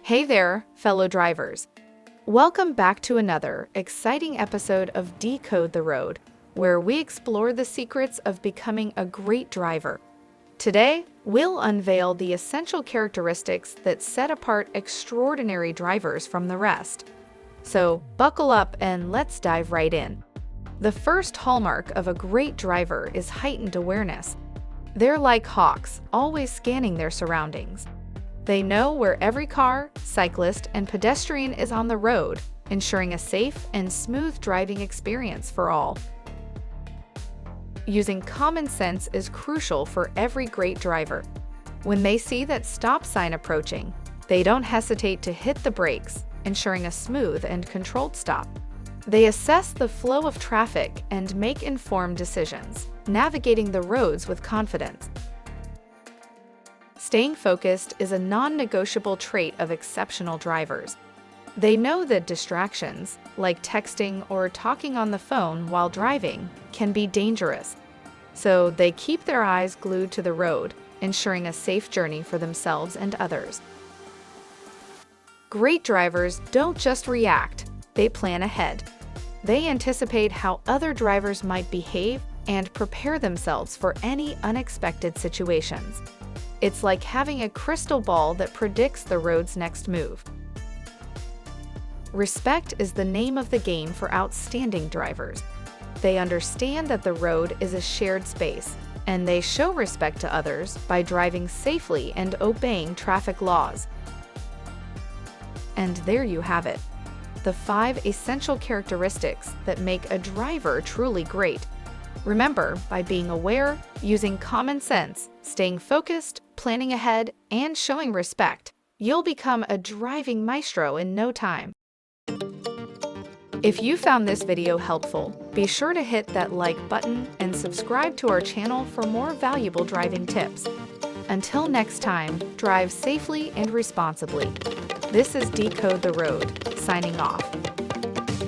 Hey there, fellow drivers. Welcome back to another exciting episode of Decode the Road, where we explore the secrets of becoming a great driver. Today, we'll unveil the essential characteristics that set apart extraordinary drivers from the rest. So, buckle up and let's dive right in. The first hallmark of a great driver is heightened awareness. They're like hawks, always scanning their surroundings. They know where every car, cyclist, and pedestrian is on the road, ensuring a safe and smooth driving experience for all. Using common sense is crucial for every great driver. When they see that stop sign approaching, they don't hesitate to hit the brakes, ensuring a smooth and controlled stop. They assess the flow of traffic and make informed decisions, navigating the roads with confidence. Staying focused is a non-negotiable trait of exceptional drivers. They know that distractions, like texting or talking on the phone while driving, can be dangerous. So they keep their eyes glued to the road, ensuring a safe journey for themselves and others. Great drivers don't just react, they plan ahead. They anticipate how other drivers might behave and prepare themselves for any unexpected situations. It's like having a crystal ball that predicts the road's next move. Respect is the name of the game for outstanding drivers. They understand that the road is a shared space, and they show respect to others by driving safely and obeying traffic laws. And there you have it, the 5 essential characteristics that make a driver truly great. Remember, by being aware, using common sense, staying focused, planning ahead, and showing respect, you'll become a driving maestro in no time. If you found this video helpful, be sure to hit that like button and subscribe to our channel for more valuable driving tips. Until next time, drive safely and responsibly. This is Decode the Road, signing off.